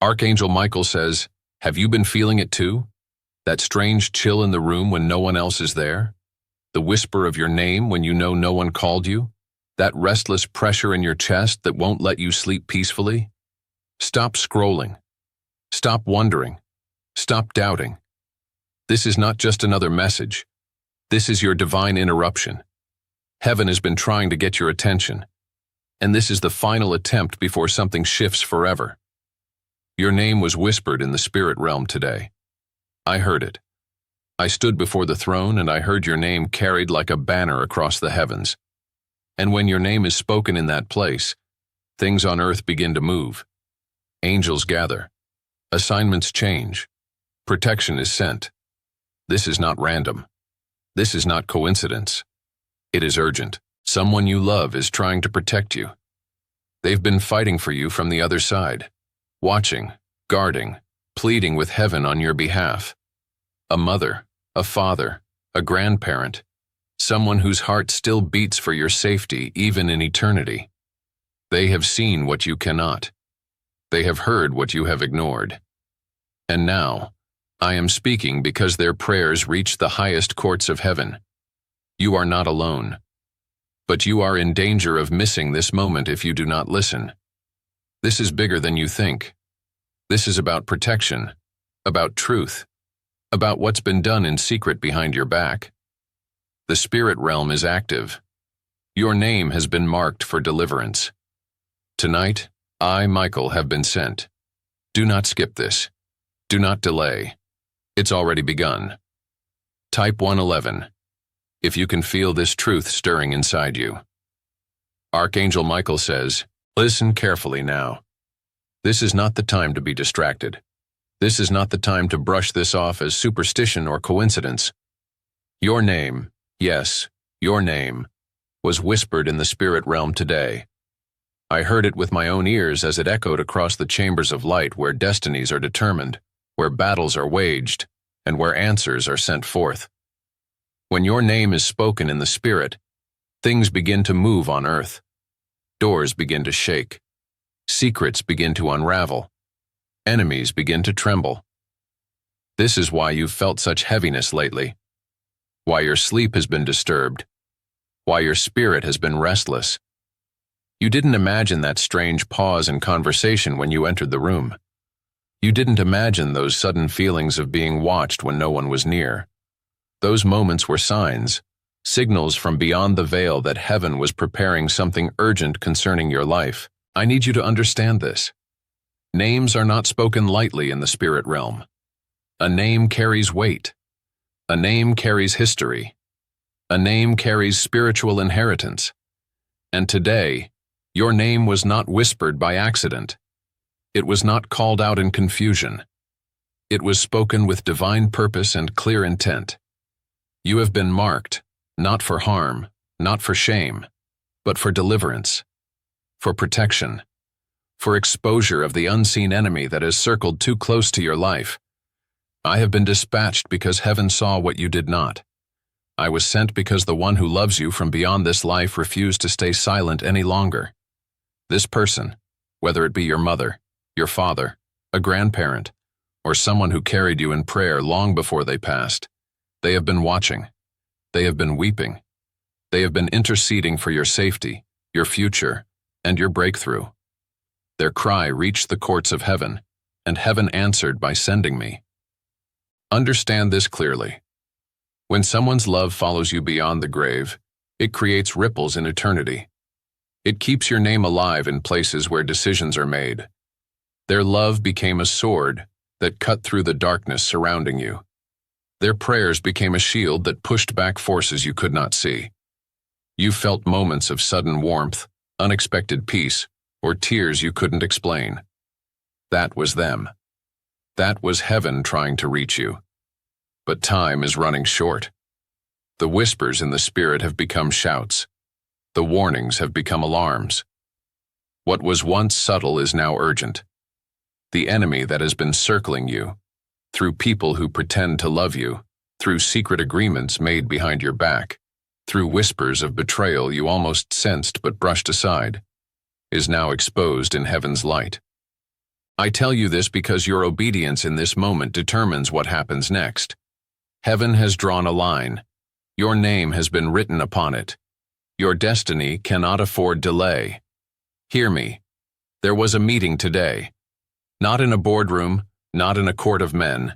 Archangel Michael says, have you been feeling it too? That strange chill in the room when no one else is there? The whisper of your name when you know no one called you? That restless pressure in your chest that won't let you sleep peacefully? Stop scrolling. Stop wondering. Stop doubting. This is not just another message. This is your divine interruption. Heaven has been trying to get your attention, and this is the final attempt before something shifts forever. Your name was whispered in the spirit realm today. I heard it. I stood before the throne and I heard your name carried like a banner across the heavens. And when your name is spoken in that place, things on earth begin to move. Angels gather. Assignments change. Protection is sent. This is not random. This is not coincidence. It is urgent. Someone you love is trying to protect you. They've been fighting for you from the other side, watching, guarding, pleading with heaven on your behalf. A mother, a father, a grandparent, someone whose heart still beats for your safety even in eternity. They have seen what you cannot. They have heard what you have ignored. And now, I am speaking because their prayers reach the highest courts of heaven. You are not alone. But you are in danger of missing this moment if you do not listen. This is bigger than you think. This is about protection, about truth, about what's been done in secret behind your back. The spirit realm is active. Your name has been marked for deliverance. Tonight, I, Michael, have been sent. Do not skip this. Do not delay. It's already begun. Type 111, if you can feel this truth stirring inside you. Archangel Michael says, listen carefully now. This is not the time to be distracted. This is not the time to brush this off as superstition or coincidence. Your name, yes, your name, was whispered in the spirit realm today. I heard it with my own ears as it echoed across the chambers of light where destinies are determined, where battles are waged, and where answers are sent forth. When your name is spoken in the spirit, things begin to move on earth. Doors begin to shake. Secrets begin to unravel. Enemies begin to tremble. This is why you've felt such heaviness lately. Why your sleep has been disturbed. Why your spirit has been restless. You didn't imagine that strange pause in conversation when you entered the room. You didn't imagine those sudden feelings of being watched when no one was near. Those moments were signs, signals from beyond the veil that heaven was preparing something urgent concerning your life. I need you to understand this. Names are not spoken lightly in the spirit realm. A name carries weight. A name carries history. A name carries spiritual inheritance. And today, your name was not whispered by accident. It was not called out in confusion. It was spoken with divine purpose and clear intent. You have been marked, not for harm, not for shame, but for deliverance, for protection, for exposure of the unseen enemy that has circled too close to your life. I have been dispatched because heaven saw what you did not. I was sent because the one who loves you from beyond this life refused to stay silent any longer. This person, whether it be your mother, your father, a grandparent, or someone who carried you in prayer long before they passed, they have been watching. They have been weeping. They have been interceding for your safety, your future, and your breakthrough. Their cry reached the courts of heaven, and heaven answered by sending me. Understand this clearly. When someone's love follows you beyond the grave, it creates ripples in eternity. It keeps your name alive in places where decisions are made. Their love became a sword that cut through the darkness surrounding you. Their prayers became a shield that pushed back forces you could not see. You felt moments of sudden warmth, unexpected peace, or tears you couldn't explain. That was them. That was heaven trying to reach you. But time is running short. The whispers in the spirit have become shouts. The warnings have become alarms. What was once subtle is now urgent. The enemy that has been circling you, through people who pretend to love you, through secret agreements made behind your back, through whispers of betrayal you almost sensed but brushed aside, is now exposed in heaven's light. I tell you this because your obedience in this moment determines what happens next. Heaven has drawn a line. Your name has been written upon it. Your destiny cannot afford delay. Hear me. There was a meeting today. Not in a boardroom, not in a court of men,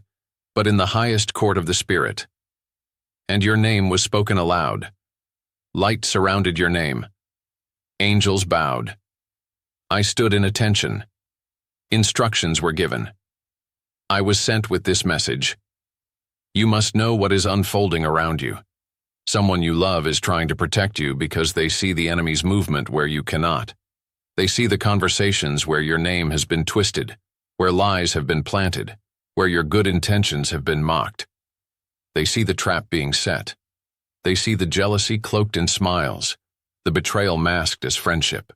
but in the highest court of the Spirit. And your name was spoken aloud. Light surrounded your name. Angels bowed. I stood in attention. Instructions were given. I was sent with this message. You must know what is unfolding around you. Someone you love is trying to protect you because they see the enemy's movement where you cannot. They see the conversations where your name has been twisted, where lies have been planted, where your good intentions have been mocked. They see the trap being set. They see the jealousy cloaked in smiles, the betrayal masked as friendship.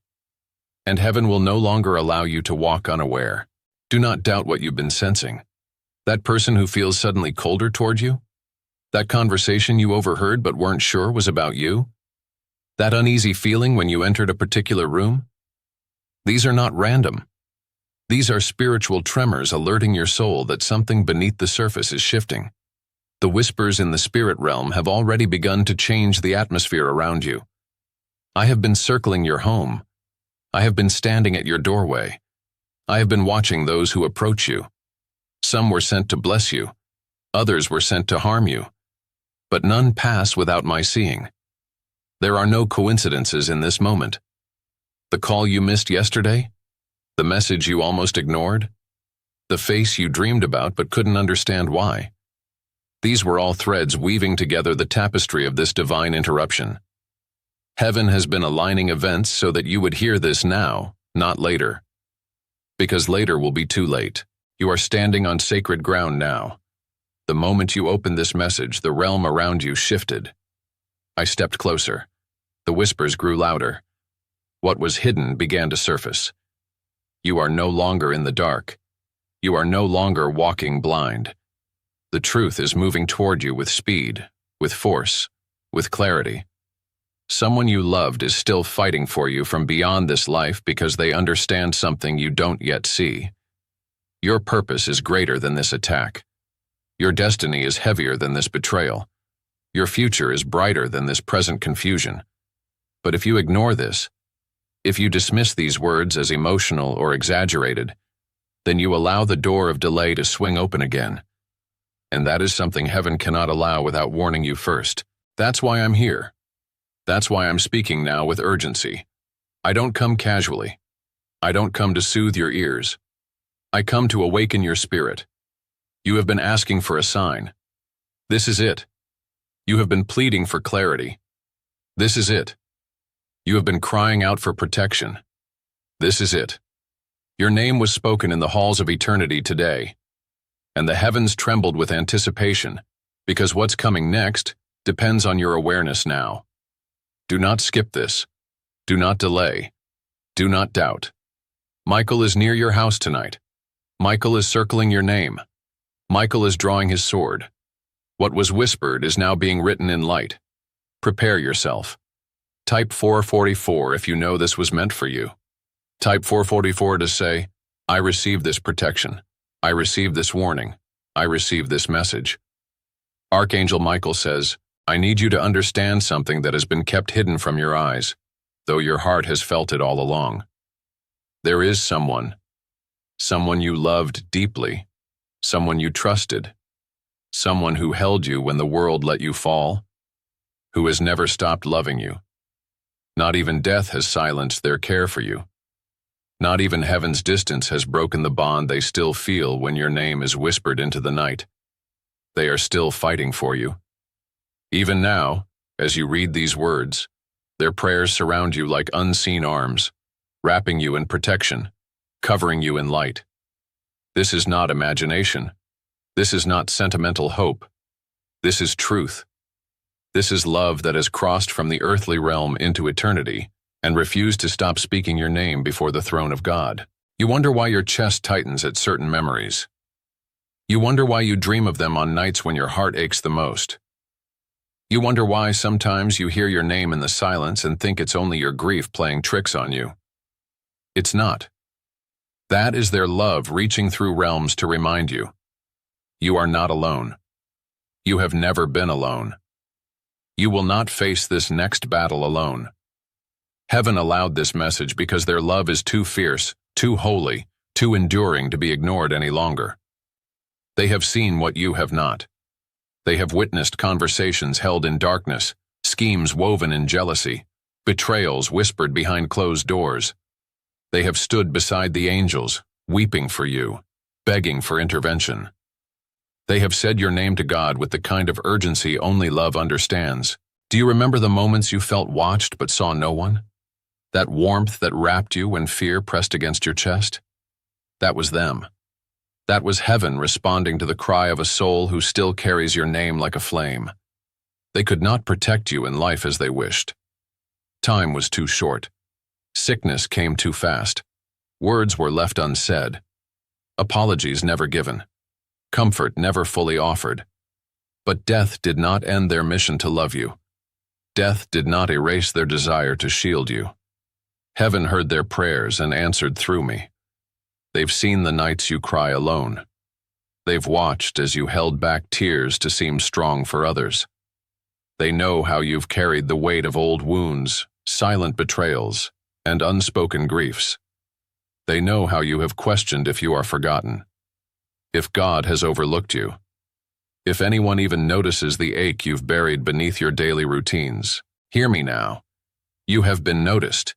And heaven will no longer allow you to walk unaware. Do not doubt what you've been sensing. That person who feels suddenly colder toward you? That conversation you overheard but weren't sure was about you? That uneasy feeling when you entered a particular room? These are not random. These are spiritual tremors alerting your soul that something beneath the surface is shifting. The whispers in the spirit realm have already begun to change the atmosphere around you. I have been circling your home. I have been standing at your doorway. I have been watching those who approach you. Some were sent to bless you. Others were sent to harm you. But none pass without my seeing. There are no coincidences in this moment. The call you missed yesterday? The message you almost ignored? The face you dreamed about but couldn't understand why? These were all threads weaving together the tapestry of this divine interruption. Heaven has been aligning events so that you would hear this now, not later. Because later will be too late. You are standing on sacred ground now. The moment you opened this message, the realm around you shifted. I stepped closer. The whispers grew louder. What was hidden began to surface. You are no longer in the dark. You are no longer walking blind. The truth is moving toward you with speed, with force, with clarity. Someone you loved is still fighting for you from beyond this life because they understand something you don't yet see. Your purpose is greater than this attack. Your destiny is heavier than this betrayal. Your future is brighter than this present confusion. But if you ignore this, if you dismiss these words as emotional or exaggerated, then you allow the door of delay to swing open again. And that is something heaven cannot allow without warning you first. That's why I'm here. That's why I'm speaking now with urgency. I don't come casually. I don't come to soothe your ears. I come to awaken your spirit. You have been asking for a sign. This is it. You have been pleading for clarity. This is it. You have been crying out for protection. This is it. Your name was spoken in the halls of eternity today, and the heavens trembled with anticipation, because what's coming next depends on your awareness now. Do not skip this. Do not delay. Do not doubt. Michael is near your house tonight. Michael is circling your name. Michael is drawing his sword. What was whispered is now being written in light. Prepare yourself. Type 444 if you know this was meant for you. Type 444 to say, I receive this protection. I receive this warning. I receive this message. Archangel Michael says, I need you to understand something that has been kept hidden from your eyes, though your heart has felt it all along. There is someone you loved deeply, someone you trusted, someone who held you when the world let you fall, who has never stopped loving you. Not even death has silenced their care for you. Not even heaven's distance has broken the bond they still feel when your name is whispered into the night. They are still fighting for you. Even now, as you read these words, their prayers surround you like unseen arms, wrapping you in protection, covering you in light. This is not imagination. This is not sentimental hope. This is truth. This is love that has crossed from the earthly realm into eternity and refused to stop speaking your name before the throne of God. You wonder why your chest tightens at certain memories. You wonder why you dream of them on nights when your heart aches the most. You wonder why sometimes you hear your name in the silence and think it's only your grief playing tricks on you. It's not. That is their love reaching through realms to remind you. You are not alone. You have never been alone. You will not face this next battle alone. Heaven allowed this message because their love is too fierce, too holy, too enduring to be ignored any longer. They have seen what you have not. They have witnessed conversations held in darkness, schemes woven in jealousy, betrayals whispered behind closed doors. They have stood beside the angels, weeping for you, begging for intervention. They have said your name to God with the kind of urgency only love understands. Do you remember the moments you felt watched but saw no one? That warmth that wrapped you when fear pressed against your chest? That was them. That was heaven responding to the cry of a soul who still carries your name like a flame. They could not protect you in life as they wished. Time was too short. Sickness came too fast. Words were left unsaid. Apologies never given. Comfort never fully offered. But death did not end their mission to love you. Death did not erase their desire to shield you. Heaven heard their prayers and answered through me. They've seen the nights you cry alone. They've watched as you held back tears to seem strong for others. They know how you've carried the weight of old wounds, silent betrayals, and unspoken griefs. They know how you have questioned if you are forgotten, if God has overlooked you, if anyone even notices the ache you've buried beneath your daily routines. Hear me now. You have been noticed,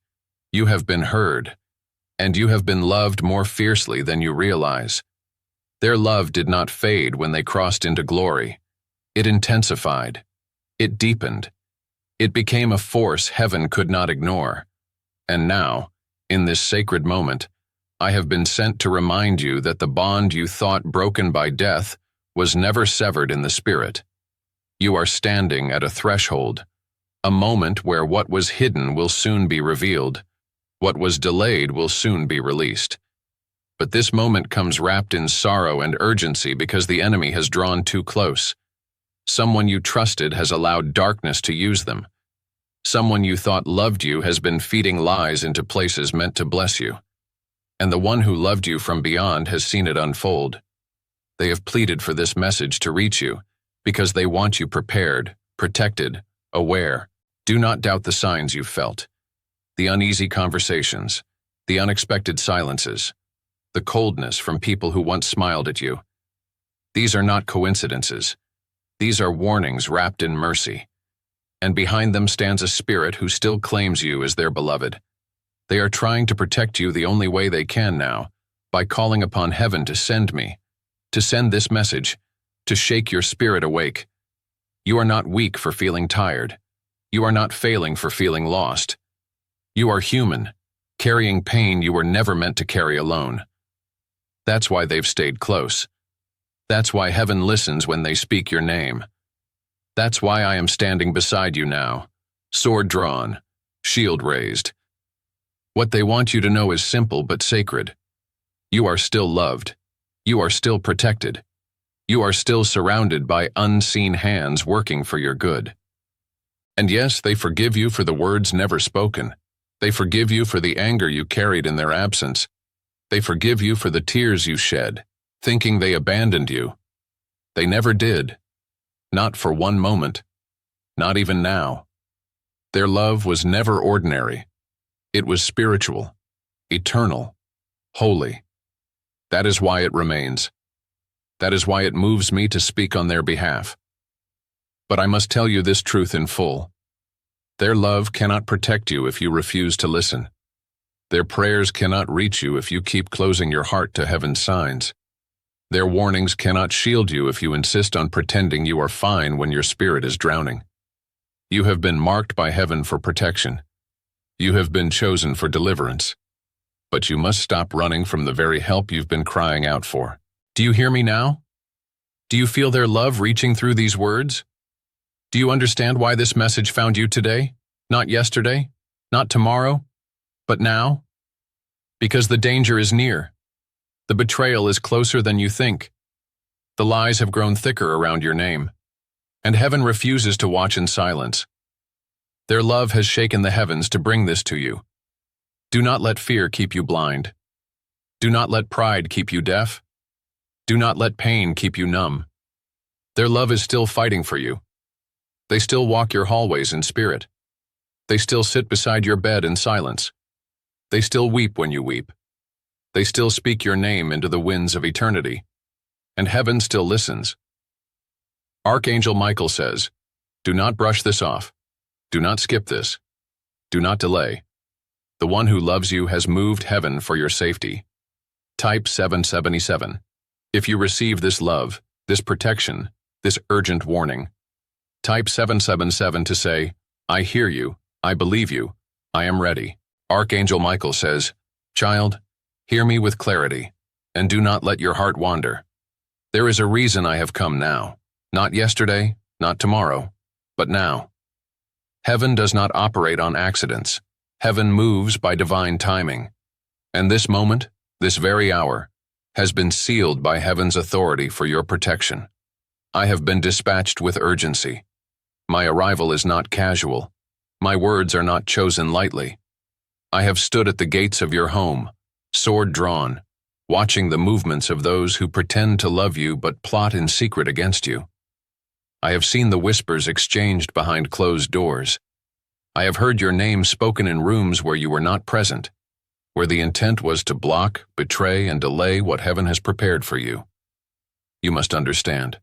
you have been heard, and you have been loved more fiercely than you realize. Their love did not fade when they crossed into glory. It intensified. It deepened. It became a force heaven could not ignore. And now, in this sacred moment, I have been sent to remind you that the bond you thought broken by death was never severed in the spirit. You are standing at a threshold, a moment where what was hidden will soon be revealed. What was delayed will soon be released. But this moment comes wrapped in sorrow and urgency because the enemy has drawn too close. Someone you trusted has allowed darkness to use them. Someone you thought loved you has been feeding lies into places meant to bless you. And the one who loved you from beyond has seen it unfold. They have pleaded for this message to reach you because they want you prepared, protected, aware. Do not doubt the signs you've felt. The uneasy conversations, the unexpected silences, the coldness from people who once smiled at you. These are not coincidences. These are warnings wrapped in mercy. And behind them stands a spirit who still claims you as their beloved. They are trying to protect you the only way they can now, by calling upon heaven to send me, to send this message, to shake your spirit awake. You are not weak for feeling tired. You are not failing for feeling lost. You are human, carrying pain you were never meant to carry alone. That's why they've stayed close. That's why heaven listens when they speak your name. That's why I am standing beside you now, sword drawn, shield raised. What they want you to know is simple but sacred. You are still loved. You are still protected. You are still surrounded by unseen hands working for your good. And yes, they forgive you for the words never spoken. They forgive you for the anger you carried in their absence. They forgive you for the tears you shed, thinking they abandoned you. They never did. Not for one moment. Not even now. Their love was never ordinary. It was spiritual, eternal, holy. That is why it remains. That is why it moves me to speak on their behalf. But I must tell you this truth in full. Their love cannot protect you if you refuse to listen. Their prayers cannot reach you if you keep closing your heart to heaven's signs. Their warnings cannot shield you if you insist on pretending you are fine when your spirit is drowning. You have been marked by heaven for protection. You have been chosen for deliverance. But you must stop running from the very help you've been crying out for. Do you hear me now? Do you feel their love reaching through these words? Do you understand why this message found you today? Not yesterday, not tomorrow, but now? Because the danger is near. The betrayal is closer than you think. The lies have grown thicker around your name. And heaven refuses to watch in silence. Their love has shaken the heavens to bring this to you. Do not let fear keep you blind. Do not let pride keep you deaf. Do not let pain keep you numb. Their love is still fighting for you. They still walk your hallways in spirit. They still sit beside your bed in silence. They still weep when you weep. They still speak your name into the winds of eternity. And heaven still listens. Archangel Michael says, "Do not brush this off. Do not skip this. Do not delay. The one who loves you has moved heaven for your safety." Type 777. If you receive this love, this protection, this urgent warning. Type 777 to say, "I hear you, I believe you, I am ready." Archangel Michael says, "Child, hear me with clarity, and do not let your heart wander. There is a reason I have come now, not yesterday, not tomorrow, but now." Heaven does not operate on accidents. Heaven moves by divine timing. And this moment, this very hour, has been sealed by heaven's authority for your protection. I have been dispatched with urgency. My arrival is not casual. My words are not chosen lightly. I have stood at the gates of your home, sword drawn, watching the movements of those who pretend to love you but plot in secret against you. I have seen the whispers exchanged behind closed doors. I have heard your name spoken in rooms where you were not present, where the intent was to block, betray, and delay what heaven has prepared for you. You must understand.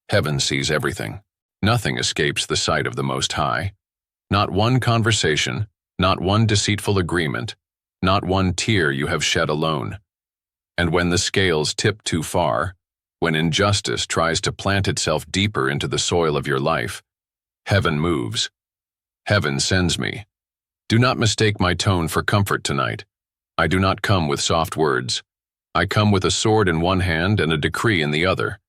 Heaven sees everything. Nothing escapes the sight of the Most High. Not one conversation, not one deceitful agreement, not one tear you have shed alone. And when the scales tip too far, when injustice tries to plant itself deeper into the soil of your life, heaven moves. Heaven sends me. Do not mistake my tone for comfort tonight. I do not come with soft words. I come with a sword in one hand and a decree in the other.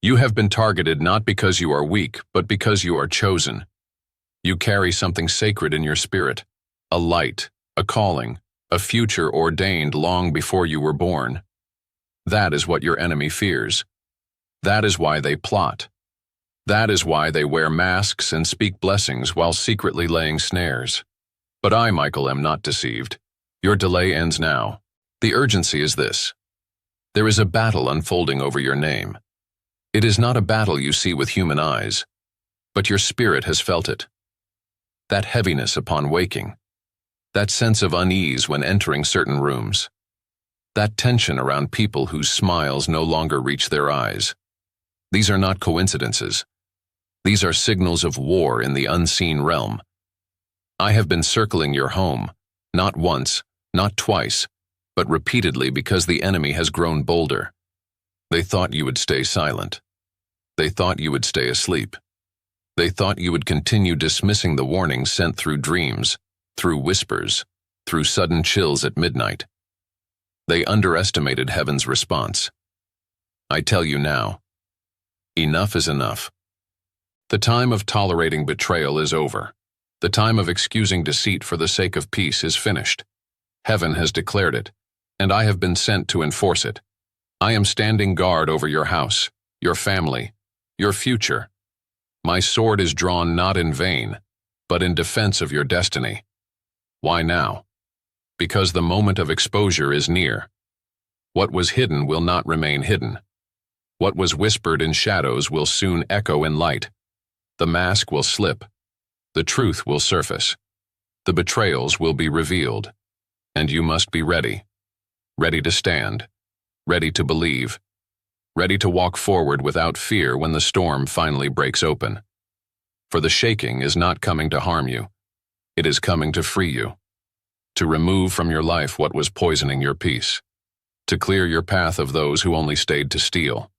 You have been targeted not because you are weak, but because you are chosen. You carry something sacred in your spirit, a light, a calling, a future ordained long before you were born. That is what your enemy fears. That is why they plot. That is why they wear masks and speak blessings while secretly laying snares. But I, Michael, am not deceived. Your delay ends now. The urgency is this. There is a battle unfolding over your name. It is not a battle you see with human eyes, but your spirit has felt it. That heaviness upon waking. That sense of unease when entering certain rooms. That tension around people whose smiles no longer reach their eyes. These are not coincidences. These are signals of war in the unseen realm. I have been circling your home, not once, not twice, but repeatedly because the enemy has grown bolder. They thought you would stay silent. They thought you would stay asleep. They thought you would continue dismissing the warnings sent through dreams, through whispers, through sudden chills at midnight. They underestimated heaven's response. I tell you now, enough is enough. The time of tolerating betrayal is over. The time of excusing deceit for the sake of peace is finished. Heaven has declared it, and I have been sent to enforce it. I am standing guard over your house, your family, your future. My sword is drawn not in vain, but in defense of your destiny. Why now? Because the moment of exposure is near. What was hidden will not remain hidden. What was whispered in shadows will soon echo in light. The mask will slip. The truth will surface. The betrayals will be revealed. And you must be ready. Ready to stand. Ready to believe. Ready to walk forward without fear when the storm finally breaks open. For the shaking is not coming to harm you. It is coming to free you. To remove from your life what was poisoning your peace. To clear your path of those who only stayed to steal.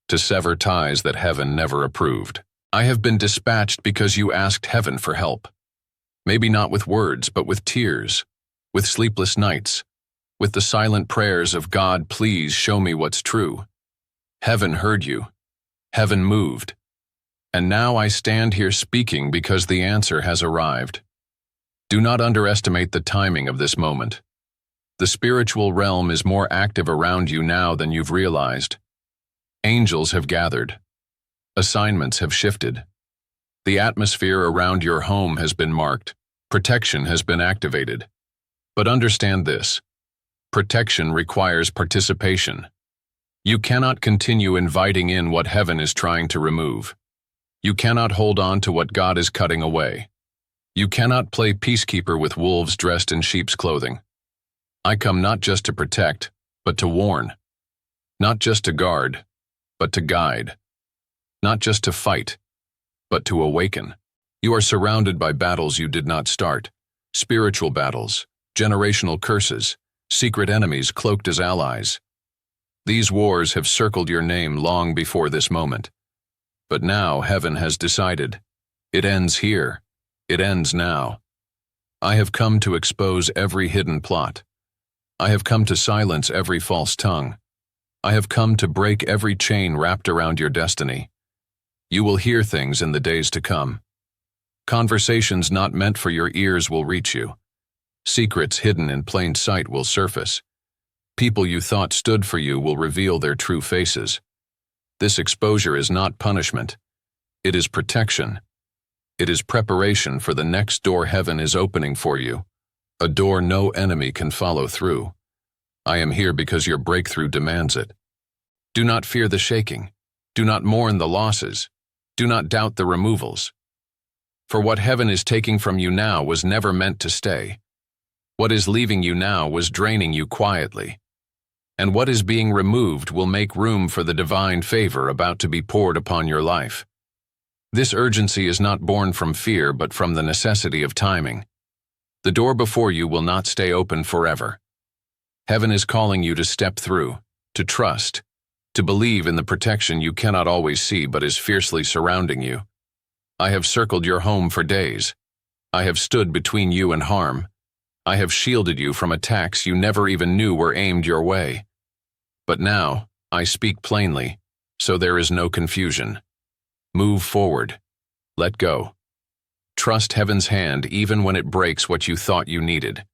To sever ties that heaven never approved. I have been dispatched because you asked heaven for help. Maybe not with words, but with tears, with sleepless nights, with the silent prayers of God, please show me what's true. Heaven heard you. Heaven moved. And now I stand here speaking because the answer has arrived. Do not underestimate the timing of this moment. The spiritual realm is more active around you now than you've realized. Angels have gathered. Assignments have shifted. The atmosphere around your home has been marked. Protection has been activated. But understand this. Protection requires participation. You cannot continue inviting in what heaven is trying to remove. You cannot hold on to what God is cutting away. You cannot play peacekeeper with wolves dressed in sheep's clothing. I come not just to protect, but to warn. Not just to guard, but to guide. Not just to fight, but to awaken. You are surrounded by battles you did not start. Spiritual battles, generational curses, secret enemies cloaked as allies. These wars have circled your name long before this moment. But now heaven has decided. It ends here. It ends now. I have come to expose every hidden plot. I have come to silence every false tongue. I have come to break every chain wrapped around your destiny. You will hear things in the days to come. Conversations not meant for your ears will reach you. Secrets hidden in plain sight will surface. People you thought stood for you will reveal their true faces. This exposure is not punishment. It is protection. It is preparation for the next door heaven is opening for you, a door no enemy can follow through. I am here because your breakthrough demands it. Do not fear the shaking. Do not mourn the losses. Do not doubt the removals. For what heaven is taking from you now was never meant to stay. What is leaving you now was draining you quietly. And what is being removed will make room for the divine favor about to be poured upon your life. This urgency is not born from fear, but from the necessity of timing. The door before you will not stay open forever. Heaven is calling you to step through, to trust, to believe in the protection you cannot always see but is fiercely surrounding you. I have circled your home for days. I have stood between you and harm. I have shielded you from attacks you never even knew were aimed your way. But now, I speak plainly, so there is no confusion. Move forward. Let go. Trust heaven's hand even when it breaks what you thought you needed.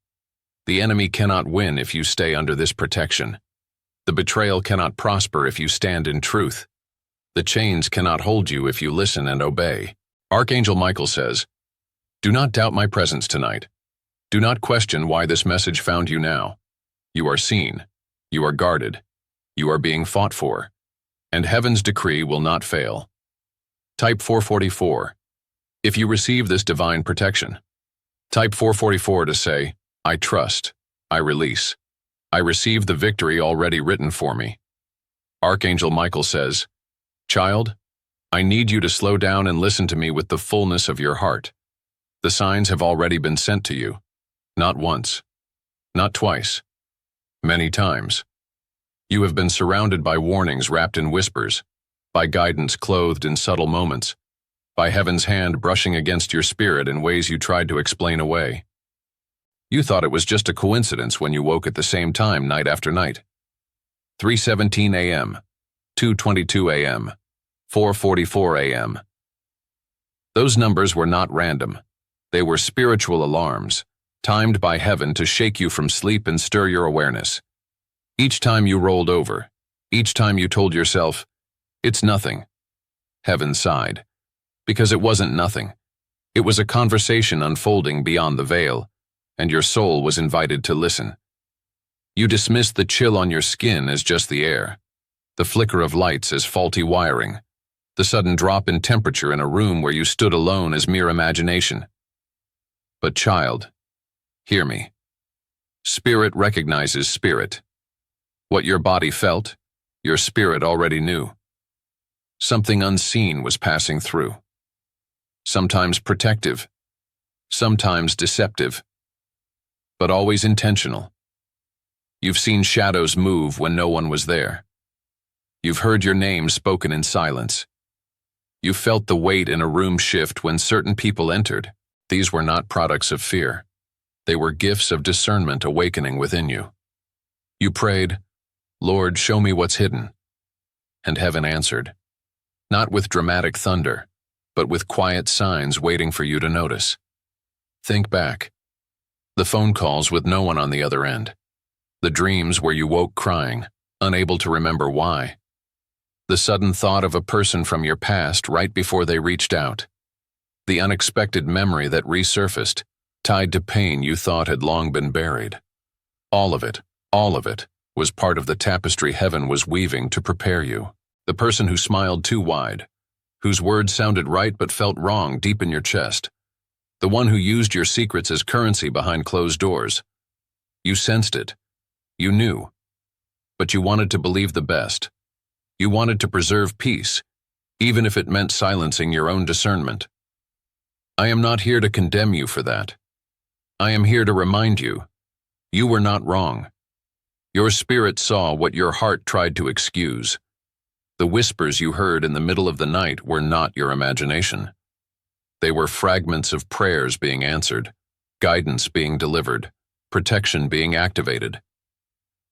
The enemy cannot win if you stay under this protection. The betrayal cannot prosper if you stand in truth. The chains cannot hold you if you listen and obey. Archangel Michael says, "Do not doubt my presence tonight. Do not question why this message found you now. You are seen. You are guarded. You are being fought for. And heaven's decree will not fail." Type 444. If you receive this divine protection. Type 444 to say, "I trust. I release. I receive the victory already written for me." Archangel Michael says, "Child, I need you to slow down and listen to me with the fullness of your heart. The signs have already been sent to you. Not once. Not twice. Many times. You have been surrounded by warnings wrapped in whispers, by guidance clothed in subtle moments, by heaven's hand brushing against your spirit in ways you tried to explain away. You thought it was just a coincidence when you woke at the same time night after night. 3:17 a.m., 2:22 a.m., 4:44 a.m. Those numbers were not random. They were spiritual alarms, timed by heaven to shake you from sleep and stir your awareness. Each time you rolled over, each time you told yourself, "It's nothing," heaven sighed. Because it wasn't nothing. It was a conversation unfolding beyond the veil, and your soul was invited to listen. You dismissed the chill on your skin as just the air, the flicker of lights as faulty wiring, the sudden drop in temperature in a room where you stood alone as mere imagination. But child, hear me. Spirit recognizes spirit. What your body felt, your spirit already knew. Something unseen was passing through. Sometimes protective, sometimes deceptive, but always intentional. You've seen shadows move when no one was there. You've heard your name spoken in silence. You felt the weight in a room shift when certain people entered. These were not products of fear. They were gifts of discernment awakening within you. You prayed, "Lord, show me what's hidden." And heaven answered, not with dramatic thunder, but with quiet signs waiting for you to notice. Think back. The phone calls with no one on the other end. The dreams where you woke crying, unable to remember why. The sudden thought of a person from your past right before they reached out. The unexpected memory that resurfaced, tied to pain you thought had long been buried. All of it, All of it was part of the tapestry heaven was weaving to prepare you. The person who smiled too wide, whose words sounded right but felt wrong deep in your chest. The one who used your secrets as currency behind closed doors. You sensed it. You knew. But you wanted to believe the best. You wanted to preserve peace, even if it meant silencing your own discernment. I am not here to condemn you for that. I am here to remind you, you were not wrong. Your spirit saw what your heart tried to excuse. The whispers you heard in the middle of the night were not your imagination. They were fragments of prayers being answered, guidance being delivered, protection being activated.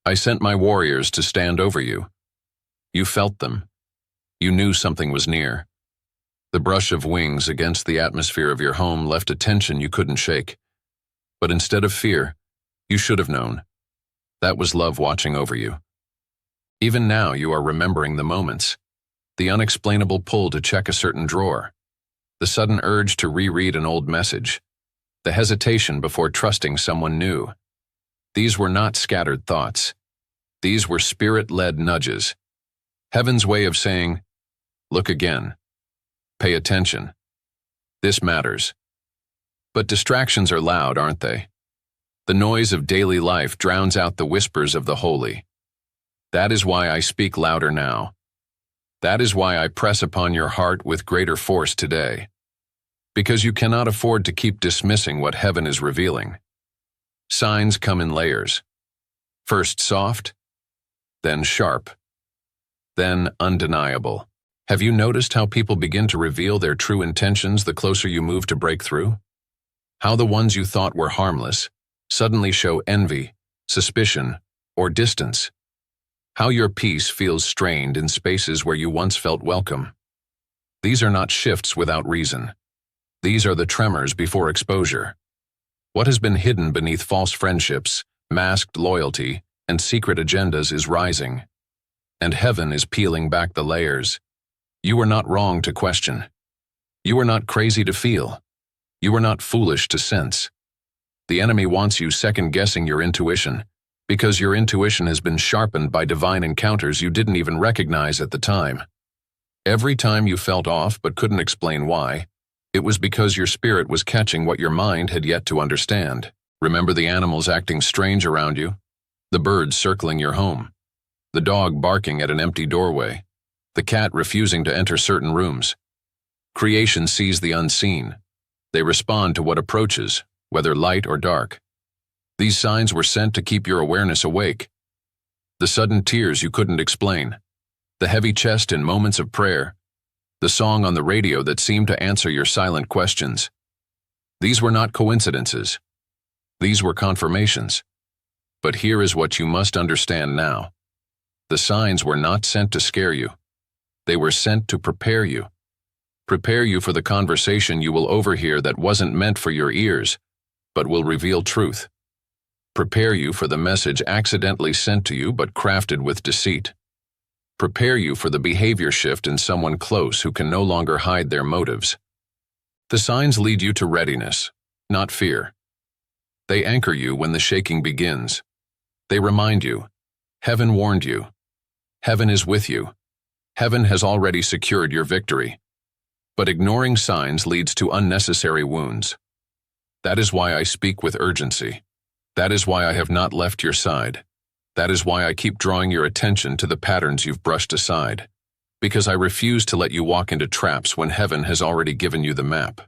I sent my warriors to stand over you. You felt them. You knew something was near. The brush of wings against the atmosphere of your home left a tension you couldn't shake. But instead of fear, you should have known. That was love watching over you. Even now you are remembering the moments, the unexplainable pull to check a certain drawer, the sudden urge to reread an old message, the hesitation before trusting someone new. These were not scattered thoughts. These were spirit-led nudges. Heaven's way of saying, look again. Pay attention. This matters. But distractions are loud, aren't they? The noise of daily life drowns out the whispers of the holy. That is why I speak louder now. That is why I press upon your heart with greater force today. Because you cannot afford to keep dismissing what heaven is revealing. Signs come in layers. First soft, then sharp, then undeniable. Have you noticed how people begin to reveal their true intentions the closer you move to breakthrough? How the ones you thought were harmless suddenly show envy, suspicion, or distance. How your peace feels strained in spaces where you once felt welcome. These are not shifts without reason. These are the tremors before exposure. What has been hidden beneath false friendships, masked loyalty, and secret agendas is rising. And heaven is peeling back the layers. You were not wrong to question. You were not crazy to feel. You were not foolish to sense. The enemy wants you second-guessing your intuition, because your intuition has been sharpened by divine encounters you didn't even recognize at the time. Every time you felt off but couldn't explain why, it was because your spirit was catching what your mind had yet to understand. Remember the animals acting strange around you? The birds circling your home? The dog barking at an empty doorway? The cat refusing to enter certain rooms? Creation sees the unseen. They respond to what approaches, whether light or dark. These signs were sent to keep your awareness awake. The sudden tears you couldn't explain, the heavy chest in moments of prayer, the song on the radio that seemed to answer your silent questions. These were not coincidences. These were confirmations. But here is what you must understand now. The signs were not sent to scare you. They were sent to prepare you. Prepare you for the conversation you will overhear that wasn't meant for your ears, but will reveal truth. Prepare you for the message accidentally sent to you but crafted with deceit. Prepare you for the behavior shift in someone close who can no longer hide their motives. The signs lead you to readiness, not fear. They anchor you when the shaking begins. They remind you, heaven warned you. Heaven is with you. Heaven has already secured your victory. But ignoring signs leads to unnecessary wounds. That is why I speak with urgency. That is why I have not left your side. That is why I keep drawing your attention to the patterns you've brushed aside. Because I refuse to let you walk into traps when heaven has already given you the map.